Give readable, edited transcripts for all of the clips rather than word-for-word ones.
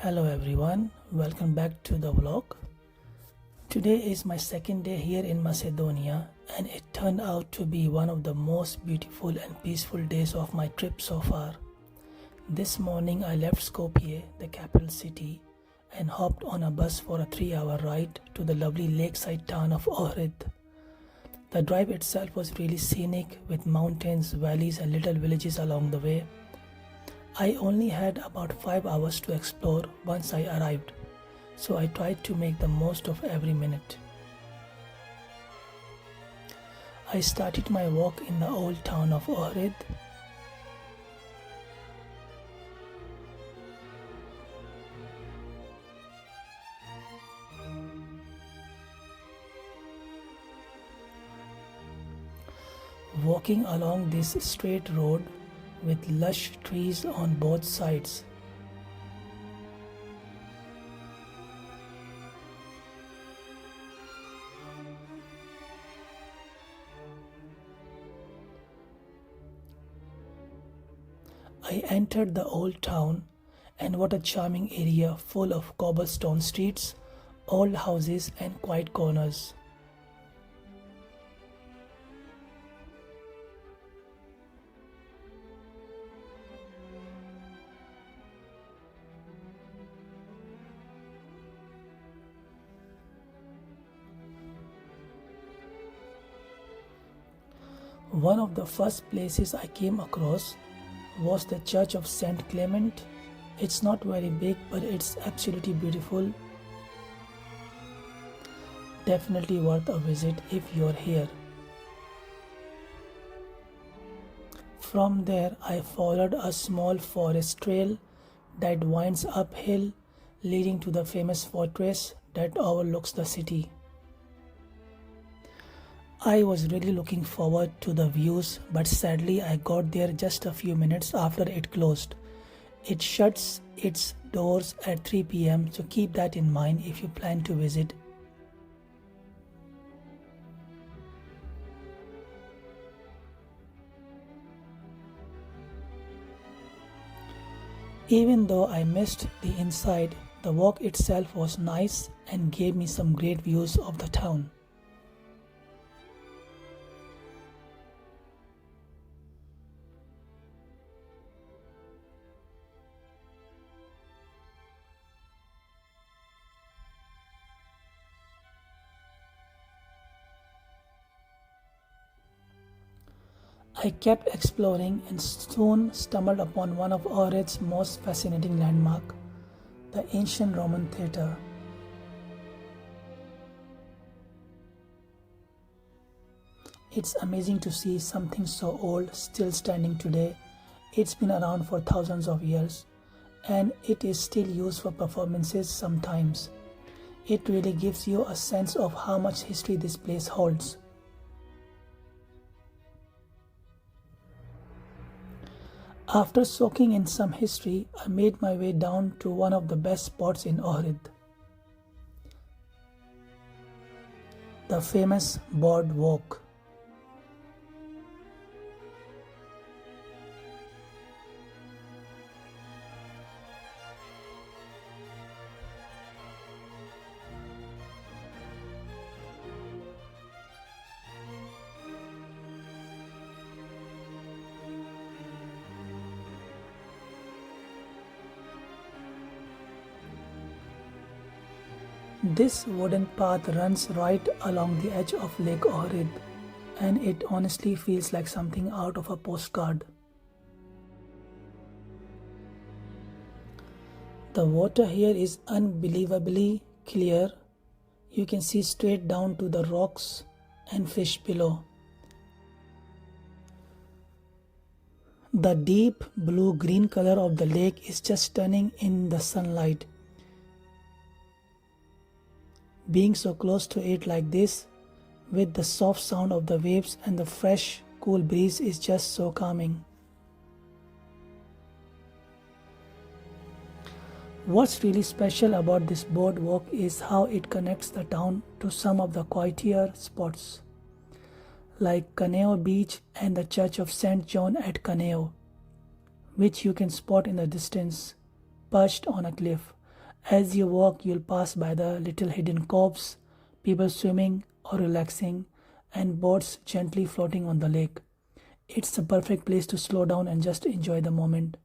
Hello everyone, welcome back to the vlog. Today is my second day here in Macedonia and it turned out to be one of the most beautiful and peaceful days of my trip so far. This morning I left Skopje, the capital city, and hopped on a bus for a 3-hour ride to the lovely lakeside town of Ohrid. The drive itself was really scenic with mountains, valleys and little villages along the way. I only had about 5 hours to explore once I arrived, so I tried to make the most of every minute. I started my walk in the old town of Ohrid. Walking along this straight road with lush trees on both sides. I entered the old town, and what a charming area full of cobblestone streets, old houses and quiet corners. One of the first places I came across was the Church of Saint Clement. It's not very big, but it's absolutely beautiful. Definitely worth a visit if you're here. From there, I followed a small forest trail that winds uphill, leading to the famous fortress that overlooks the city. I was really looking forward to the views, but sadly I got there just a few minutes after it closed. It shuts its doors at 3 p.m, so keep that in mind if you plan to visit. Even though I missed the inside, the walk itself was nice and gave me some great views of the town. I kept exploring and soon stumbled upon one of Ohrid's most fascinating landmarks, the ancient Roman theatre. It's amazing to see something so old still standing today. It's been around for thousands of years and it is still used for performances sometimes. It really gives you a sense of how much history this place holds. After soaking in some history, I made my way down to one of the best spots in Ohrid, the famous boardwalk. This wooden path runs right along the edge of Lake Ohrid, and it honestly feels like something out of a postcard. The water here is unbelievably clear. You can see straight down to the rocks and fish below. The deep blue-green color of the lake is just stunning in the sunlight. Being so close to it like this, with the soft sound of the waves and the fresh, cool breeze is just so calming. What's really special about this boardwalk is how it connects the town to some of the quieter spots, like Kaneo Beach and the Church of Saint John at Kaneo, which you can spot in the distance, perched on a cliff. As you walk, you'll pass by the little hidden coves, people swimming or relaxing, and boats gently floating on the lake. It's a perfect place to slow down and just enjoy the moment.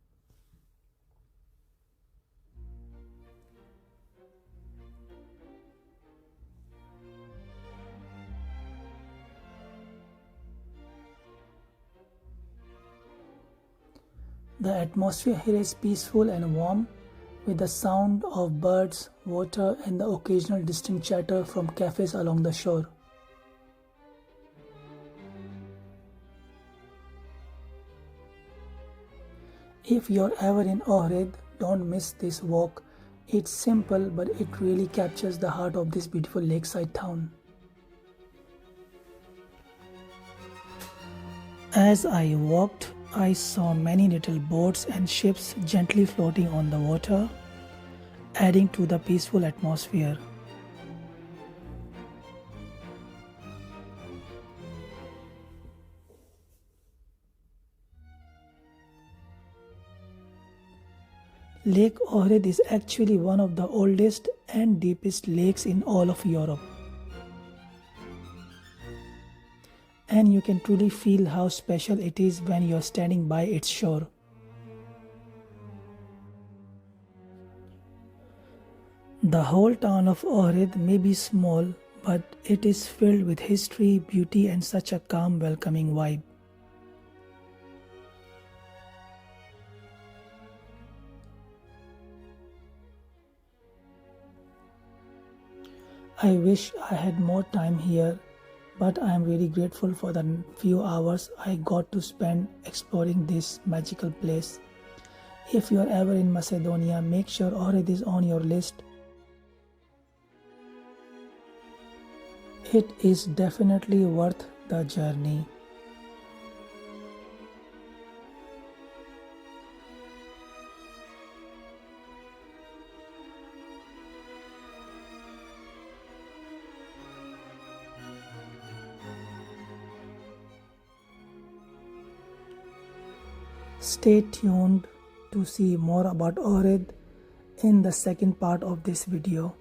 The atmosphere here is peaceful and warm, with the sound of birds, water, and the occasional distant chatter from cafes along the shore. If you're ever in Ohrid, don't miss this walk. It's simple, but it really captures the heart of this beautiful lakeside town. As I walked, I saw many little boats and ships gently floating on the water, adding to the peaceful atmosphere. Lake Ohrid is actually one of the oldest and deepest lakes in all of Europe. And you can truly feel how special it is when you're standing by its shore. The whole town of Ohrid may be small, but it is filled with history, beauty, and such a calm, welcoming vibe. I wish I had more time here, but I am really grateful for the few hours I got to spend exploring this magical place. If you are ever in Macedonia, make sure Ohrid is on your list. It is definitely worth the journey. Stay tuned to see more about Ohrid in the second part of this video.